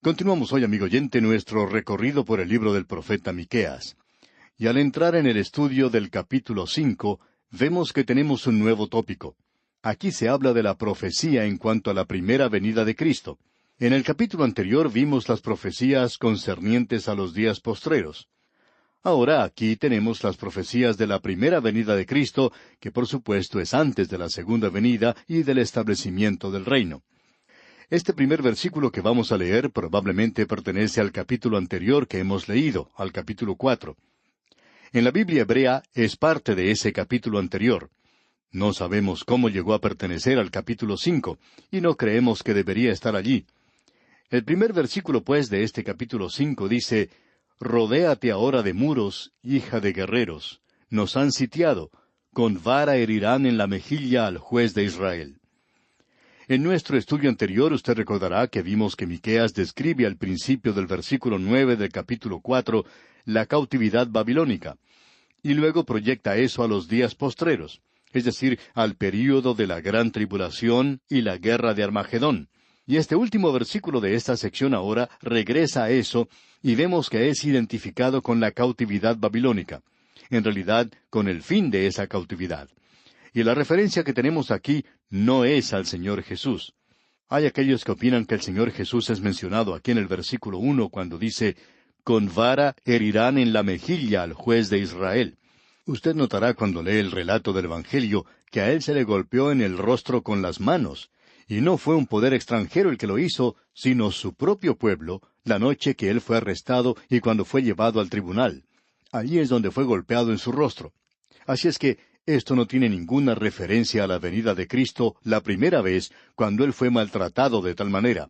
Continuamos hoy, amigo oyente, nuestro recorrido por el libro del profeta Miqueas. Y al entrar en el estudio del capítulo 5, vemos que tenemos un nuevo tópico. Aquí se habla de la profecía en cuanto a la primera venida de Cristo. En el capítulo anterior vimos las profecías concernientes a los días postreros. Ahora aquí tenemos las profecías de la primera venida de Cristo, que por supuesto es antes de la segunda venida y del establecimiento del reino. Este primer versículo que vamos a leer probablemente pertenece al capítulo anterior que hemos leído, al capítulo 4. En la Biblia hebrea es parte de ese capítulo anterior. No sabemos cómo llegó a pertenecer al capítulo 5, y no creemos que debería estar allí. El primer versículo, pues, de este capítulo 5 dice: «Rodéate ahora de muros, hija de guerreros. Nos han sitiado. Con vara herirán en la mejilla al juez de Israel». En nuestro estudio anterior usted recordará que vimos que Miqueas describe al principio del versículo 9 del capítulo 4 la cautividad babilónica, y luego proyecta eso a los días postreros, es decir, al período de la gran tribulación y la guerra de Armagedón. Y este último versículo de esta sección ahora regresa a eso, y vemos que es identificado con la cautividad babilónica, en realidad con el fin de esa cautividad. Y la referencia que tenemos aquí no es al Señor Jesús. Hay aquellos que opinan que el Señor Jesús es mencionado aquí en el versículo 1 cuando dice: «Con vara herirán en la mejilla al juez de Israel». Usted notará cuando lee el relato del Evangelio que a él se le golpeó en el rostro con las manos, y no fue un poder extranjero el que lo hizo, sino su propio pueblo, la noche que él fue arrestado y cuando fue llevado al tribunal. Allí es donde fue golpeado en su rostro. Así es que esto no tiene ninguna referencia a la venida de Cristo la primera vez, cuando Él fue maltratado de tal manera.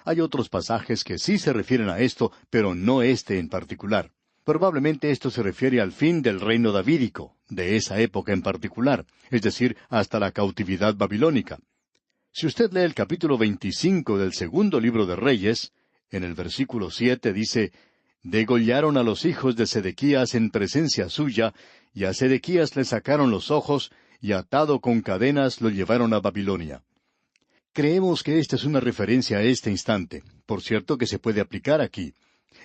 Hay otros pasajes que sí se refieren a esto, pero no este en particular. Probablemente esto se refiere al fin del reino davídico, de esa época en particular, es decir, hasta la cautividad babilónica. Si usted lee el capítulo 25 del segundo libro de Reyes, en el versículo 7 dice: «Degollaron a los hijos de Sedequías en presencia suya, y a Sedequías le sacaron los ojos, y atado con cadenas lo llevaron a Babilonia». Creemos que esta es una referencia a este instante, por cierto que se puede aplicar aquí.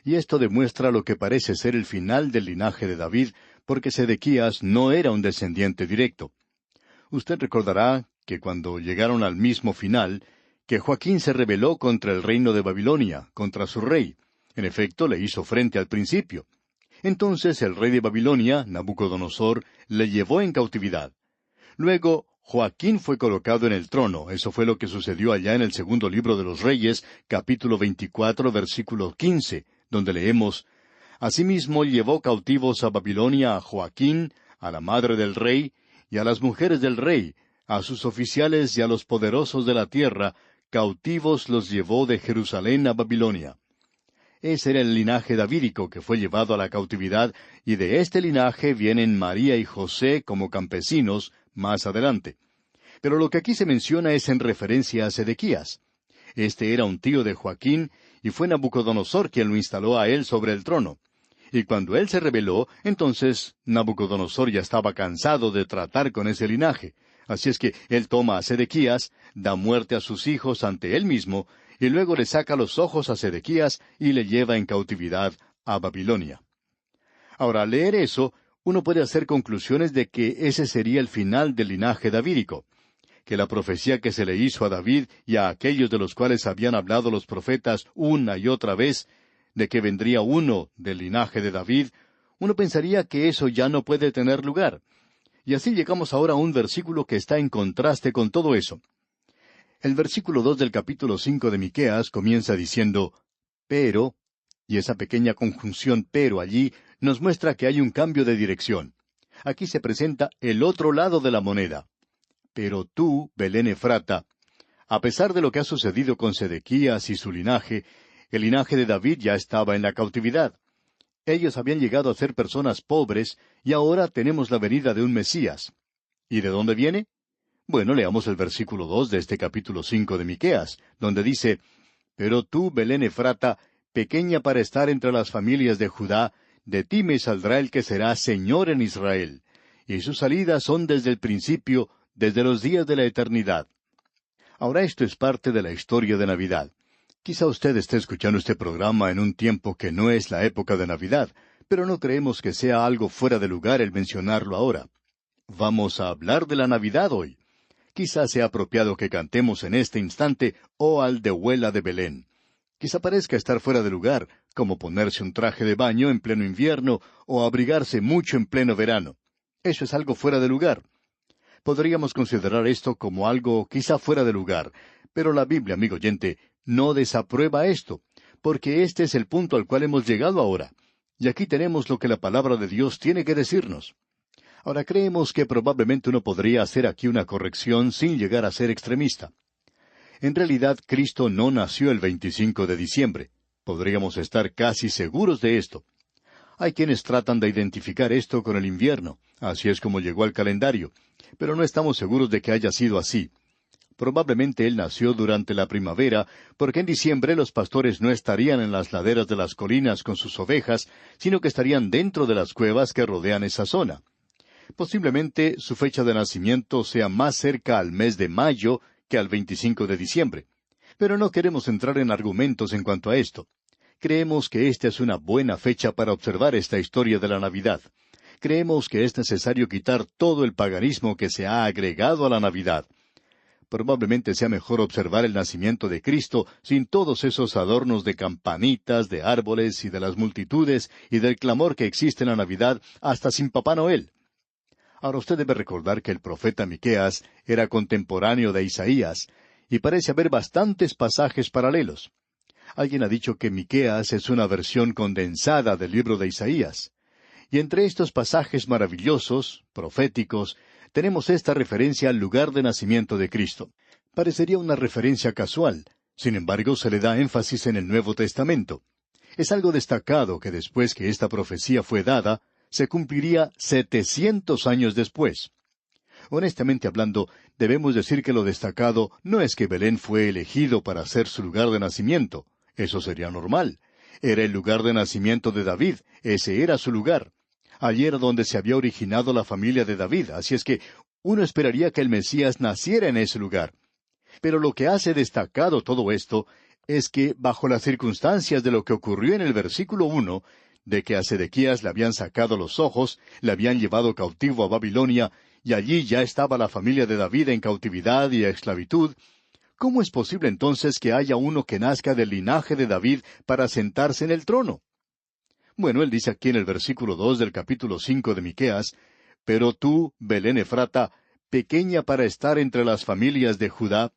Y esto demuestra lo que parece ser el final del linaje de David, porque Sedequías no era un descendiente directo. Usted recordará que cuando llegaron al mismo final, que Joaquín se rebeló contra el reino de Babilonia, contra su rey. En efecto, le hizo frente al principio. Entonces el rey de Babilonia, Nabucodonosor, le llevó en cautividad. Luego, Joaquín fue colocado en el trono. Eso fue lo que sucedió allá en el segundo libro de los Reyes, capítulo 24, versículo 15, donde leemos: «Asimismo llevó cautivos a Babilonia a Joaquín, a la madre del rey, y a las mujeres del rey, a sus oficiales y a los poderosos de la tierra, cautivos los llevó de Jerusalén a Babilonia». Ese era el linaje davídico que fue llevado a la cautividad, y de este linaje vienen María y José como campesinos más adelante. Pero lo que aquí se menciona es en referencia a Sedequías. Este era un tío de Joaquín, y fue Nabucodonosor quien lo instaló a él sobre el trono. Y cuando él se rebeló, entonces Nabucodonosor ya estaba cansado de tratar con ese linaje. Así es que él toma a Sedequías, da muerte a sus hijos ante él mismo, y luego le saca los ojos a Sedequías y le lleva en cautividad a Babilonia. Ahora, al leer eso, uno puede hacer conclusiones de que ese sería el final del linaje davídico, que la profecía que se le hizo a David y a aquellos de los cuales habían hablado los profetas una y otra vez, de que vendría uno del linaje de David, uno pensaría que eso ya no puede tener lugar. Y así llegamos ahora a un versículo que está en contraste con todo eso. El versículo 2 del capítulo 5 de Miqueas comienza diciendo: «Pero», y esa pequeña conjunción «pero» allí nos muestra que hay un cambio de dirección. Aquí se presenta el otro lado de la moneda. «Pero tú, Belén Efrata», a pesar de lo que ha sucedido con Sedequías y su linaje, el linaje de David ya estaba en la cautividad. Ellos habían llegado a ser personas pobres, y ahora tenemos la venida de un Mesías. ¿Y de dónde viene? Bueno, leamos el versículo 2 de este capítulo 5 de Miqueas, donde dice: «Pero tú, Belén Efrata, pequeña para estar entre las familias de Judá, de ti me saldrá el que será Señor en Israel, y sus salidas son desde el principio, desde los días de la eternidad». Ahora esto es parte de la historia de Navidad. Quizá usted esté escuchando este programa en un tiempo que no es la época de Navidad, pero no creemos que sea algo fuera de lugar el mencionarlo ahora. Vamos a hablar de la Navidad hoy. Quizá sea apropiado que cantemos en este instante "Oh Aldehuela de Belén". Quizá parezca estar fuera de lugar, como ponerse un traje de baño en pleno invierno o abrigarse mucho en pleno verano. Eso es algo fuera de lugar. Podríamos considerar esto como algo quizá fuera de lugar, pero la Biblia, amigo oyente, no desaprueba esto, porque este es el punto al cual hemos llegado ahora. Y aquí tenemos lo que la palabra de Dios tiene que decirnos. Ahora creemos que probablemente uno podría hacer aquí una corrección sin llegar a ser extremista. En realidad, Cristo no nació el 25 de diciembre. Podríamos estar casi seguros de esto. Hay quienes tratan de identificar esto con el invierno, así es como llegó al calendario, pero no estamos seguros de que haya sido así. Probablemente él nació durante la primavera, porque en diciembre los pastores no estarían en las laderas de las colinas con sus ovejas, sino que estarían dentro de las cuevas que rodean esa zona. Posiblemente su fecha de nacimiento sea más cerca al mes de mayo que al 25 de diciembre. Pero no queremos entrar en argumentos en cuanto a esto. Creemos que esta es una buena fecha para observar esta historia de la Navidad. Creemos que es necesario quitar todo el paganismo que se ha agregado a la Navidad. Probablemente sea mejor observar el nacimiento de Cristo sin todos esos adornos de campanitas, de árboles y de las multitudes y del clamor que existe en la Navidad, hasta sin Papá Noel. Ahora usted debe recordar que el profeta Miqueas era contemporáneo de Isaías, y parece haber bastantes pasajes paralelos. Alguien ha dicho que Miqueas es una versión condensada del libro de Isaías. Y entre estos pasajes maravillosos, proféticos, tenemos esta referencia al lugar de nacimiento de Cristo. Parecería una referencia casual, sin embargo se le da énfasis en el Nuevo Testamento. Es algo destacado que después que esta profecía fue dada, se cumpliría 700 años después. Honestamente hablando, debemos decir que lo destacado no es que Belén fue elegido para ser su lugar de nacimiento. Eso sería normal. Era el lugar de nacimiento de David, ese era su lugar. Allí era donde se había originado la familia de David, así es que uno esperaría que el Mesías naciera en ese lugar. Pero lo que hace destacado todo esto es que, bajo las circunstancias de lo que ocurrió en el versículo 1, de que a Sedequías le habían sacado los ojos, le habían llevado cautivo a Babilonia, y allí ya estaba la familia de David en cautividad y esclavitud, ¿cómo es posible entonces que haya uno que nazca del linaje de David para sentarse en el trono? Bueno, él dice aquí en el versículo 2 del capítulo 5 de Miqueas, «Pero tú, Belén Efrata, pequeña para estar entre las familias de Judá».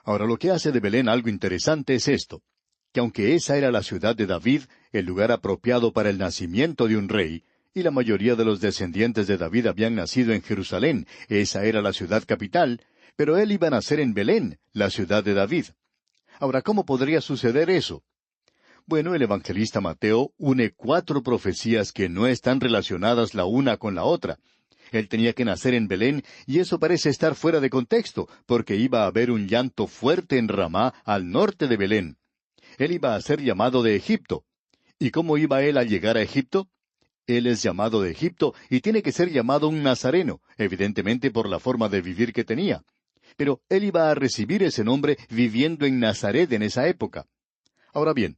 Ahora lo que hace de Belén algo interesante es esto, que aunque esa era la ciudad de David, el lugar apropiado para el nacimiento de un rey, y la mayoría de los descendientes de David habían nacido en Jerusalén, esa era la ciudad capital, pero él iba a nacer en Belén, la ciudad de David. Ahora, ¿cómo podría suceder eso? Bueno, el evangelista Mateo une 4 profecías que no están relacionadas la una con la otra. Él tenía que nacer en Belén, y eso parece estar fuera de contexto, porque iba a haber un llanto fuerte en Ramá, al norte de Belén. Él iba a ser llamado de Egipto. ¿Y cómo iba él a llegar a Egipto? Él es llamado de Egipto y tiene que ser llamado un nazareno, evidentemente por la forma de vivir que tenía. Pero él iba a recibir ese nombre viviendo en Nazaret en esa época. Ahora bien,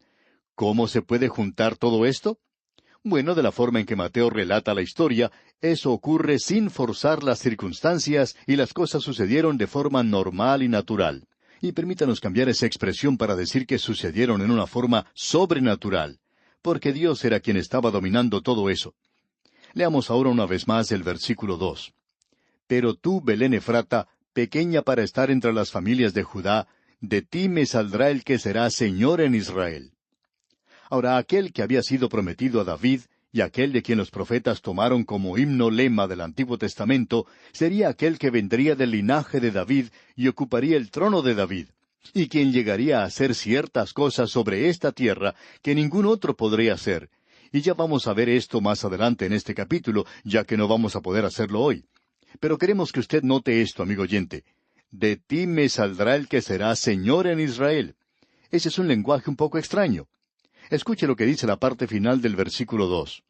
¿cómo se puede juntar todo esto? Bueno, de la forma en que Mateo relata la historia, eso ocurre sin forzar las circunstancias y las cosas sucedieron de forma normal y natural. Y permítanos cambiar esa expresión para decir que sucedieron en una forma sobrenatural, porque Dios era quien estaba dominando todo eso. Leamos ahora una vez más el versículo 2. «Pero tú, Belén Efrata, pequeña para estar entre las familias de Judá, de ti me saldrá el que será Señor en Israel». Ahora, aquel que había sido prometido a David, y aquel de quien los profetas tomaron como himno lema del Antiguo Testamento, sería aquel que vendría del linaje de David y ocuparía el trono de David, y quien llegaría a hacer ciertas cosas sobre esta tierra que ningún otro podría hacer. Y ya vamos a ver esto más adelante en este capítulo, ya que no vamos a poder hacerlo hoy. Pero queremos que usted note esto, amigo oyente. «De ti me saldrá el que será Señor en Israel». Ese es un lenguaje un poco extraño. Escuche lo que dice la parte final del versículo 2.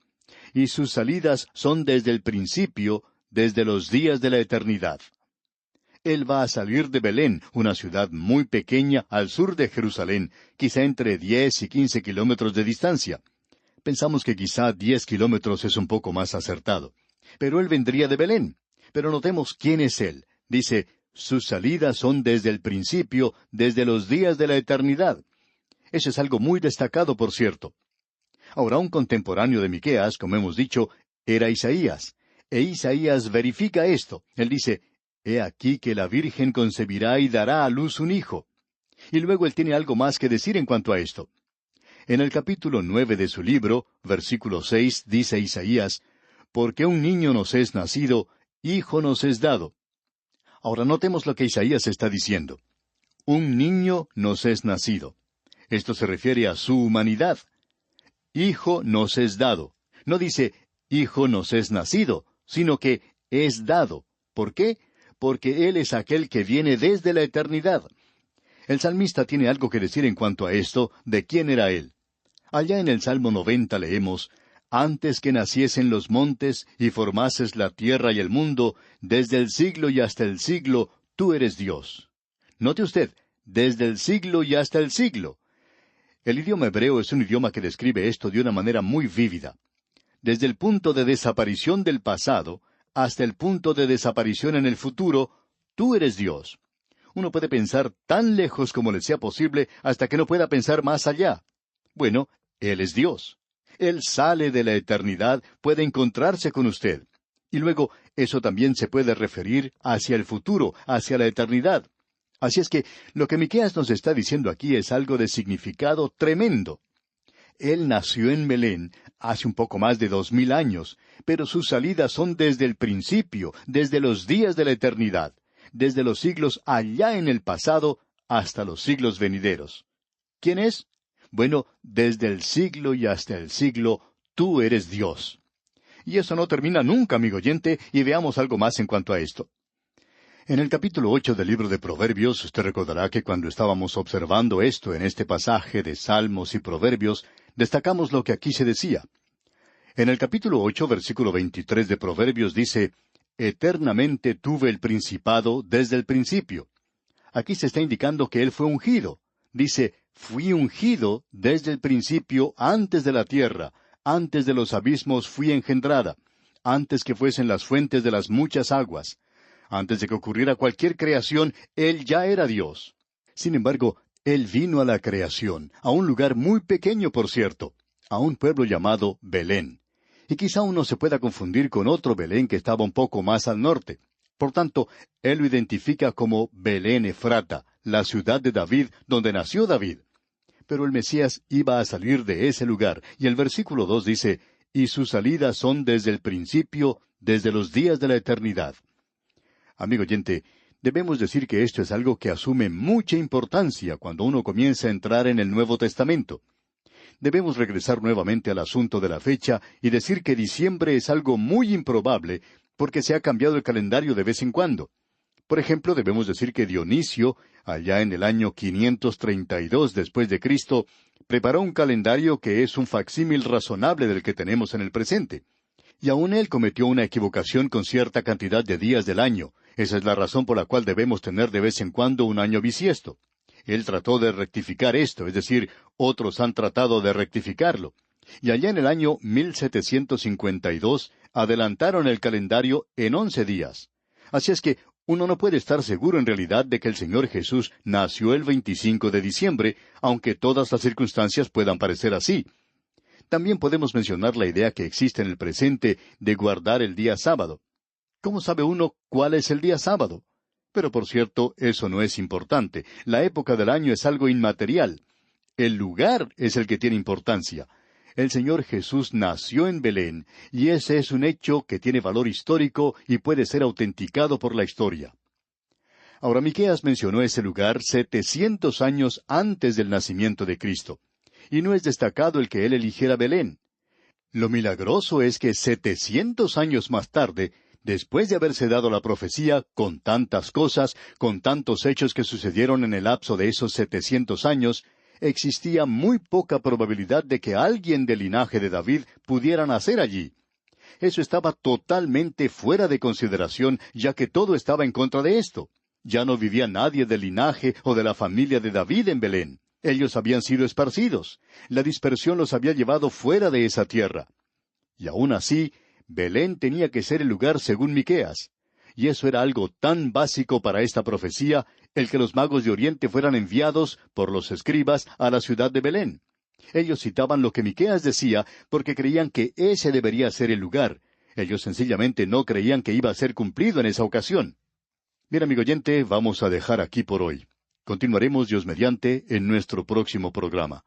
«Y sus salidas son desde el principio, desde los días de la eternidad». Él va a salir de Belén, una ciudad muy pequeña al sur de Jerusalén, quizá entre 10 y 15 kilómetros de distancia. Pensamos que quizá 10 kilómetros es un poco más acertado. Pero él vendría de Belén. Pero notemos quién es él. Dice, sus salidas son desde el principio, desde los días de la eternidad. Eso es algo muy destacado, por cierto. Ahora, un contemporáneo de Miqueas, como hemos dicho, era Isaías. E Isaías verifica esto. Él dice, He aquí que la Virgen concebirá y dará a luz un hijo. Y luego él tiene algo más que decir en cuanto a esto. En el capítulo 9 de su libro, versículo 6, dice Isaías, Porque un niño nos es nacido, hijo nos es dado. Ahora notemos lo que Isaías está diciendo. Un niño nos es nacido. Esto se refiere a su humanidad. Hijo nos es dado. No dice, hijo nos es nacido, sino que es dado. ¿Por qué? Porque Él es aquel que viene desde la eternidad. El salmista tiene algo que decir en cuanto a esto, de quién era Él. Allá en el Salmo 90 leemos, Antes que naciesen los montes y formases la tierra y el mundo, desde el siglo y hasta el siglo, tú eres Dios. Note usted, desde el siglo y hasta el siglo. El idioma hebreo es un idioma que describe esto de una manera muy vívida. Desde el punto de desaparición del pasado hasta el punto de desaparición en el futuro, tú eres Dios. Uno puede pensar tan lejos como le sea posible hasta que no pueda pensar más allá. Bueno, Él es Dios. Él sale de la eternidad, puede encontrarse con usted. Y luego, eso también se puede referir hacia el futuro, hacia la eternidad. Así es que lo que Miqueas nos está diciendo aquí es algo de significado tremendo. Él nació en Belén hace un poco más de 2000 años, pero sus salidas son desde el principio, desde los días de la eternidad, desde los siglos allá en el pasado hasta los siglos venideros. ¿Quién es? Bueno, desde el siglo y hasta el siglo, tú eres Dios. Y eso no termina nunca, amigo oyente, y veamos algo más en cuanto a esto. En el capítulo 8 del libro de Proverbios, usted recordará que cuando estábamos observando esto en este pasaje de Salmos y Proverbios, destacamos lo que aquí se decía. En el capítulo 8, versículo 23 de Proverbios dice, Eternamente tuve el principado desde el principio. Aquí se está indicando que él fue ungido. Dice, fui ungido desde el principio antes de la tierra, antes de los abismos fui engendrada, antes que fuesen las fuentes de las muchas aguas. Antes de que ocurriera cualquier creación, Él ya era Dios. Sin embargo, Él vino a la creación, a un lugar muy pequeño, por cierto, a un pueblo llamado Belén. Y quizá uno se pueda confundir con otro Belén que estaba un poco más al norte. Por tanto, Él lo identifica como Belén Efrata, la ciudad de David, donde nació David. Pero el Mesías iba a salir de ese lugar, y el versículo 2 dice, Y sus salidas son desde el principio, desde los días de la eternidad. Amigo oyente, debemos decir que esto es algo que asume mucha importancia cuando uno comienza a entrar en el Nuevo Testamento. Debemos regresar nuevamente al asunto de la fecha y decir que diciembre es algo muy improbable porque se ha cambiado el calendario de vez en cuando. Por ejemplo, debemos decir que Dionisio, allá en el año 532 después de Cristo, preparó un calendario que es un facsímil razonable del que tenemos en el presente. Y aún él cometió una equivocación con cierta cantidad de días del año. Esa es la razón por la cual debemos tener de vez en cuando un año bisiesto. Él trató de rectificar esto, es decir, otros han tratado de rectificarlo. Y allá en el año 1752 adelantaron el calendario en 11 días. Así es que uno no puede estar seguro en realidad de que el Señor Jesús nació el 25 de diciembre, aunque todas las circunstancias puedan parecer así. También podemos mencionar la idea que existe en el presente de guardar el día sábado. ¿Cómo sabe uno cuál es el día sábado? Pero por cierto, eso no es importante. La época del año es algo inmaterial. El lugar es el que tiene importancia. El Señor Jesús nació en Belén, y ese es un hecho que tiene valor histórico y puede ser autenticado por la historia. Ahora, Miqueas mencionó ese lugar 700 años antes del nacimiento de Cristo. Y no es destacado el que él eligiera Belén. Lo milagroso es que 700 años más tarde, después de haberse dado la profecía, con tantas cosas, con tantos hechos que sucedieron en el lapso de esos 700 años, existía muy poca probabilidad de que alguien del linaje de David pudiera nacer allí. Eso estaba totalmente fuera de consideración, ya que todo estaba en contra de esto. Ya no vivía nadie del linaje o de la familia de David en Belén. Ellos habían sido esparcidos. La dispersión los había llevado fuera de esa tierra. Y aún así, Belén tenía que ser el lugar según Miqueas. Y eso era algo tan básico para esta profecía, el que los magos de Oriente fueran enviados por los escribas a la ciudad de Belén. Ellos citaban lo que Miqueas decía porque creían que ese debería ser el lugar. Ellos sencillamente no creían que iba a ser cumplido en esa ocasión. Bien, amigo oyente, vamos a dejar aquí por hoy. Continuaremos, Dios mediante, en nuestro próximo programa.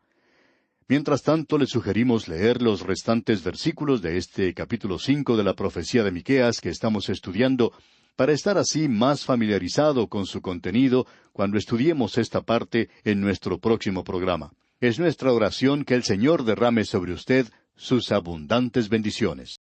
Mientras tanto, le sugerimos leer los restantes versículos de este capítulo 5 de la profecía de Miqueas que estamos estudiando, para estar así más familiarizado con su contenido cuando estudiemos esta parte en nuestro próximo programa. Es nuestra oración que el Señor derrame sobre usted sus abundantes bendiciones.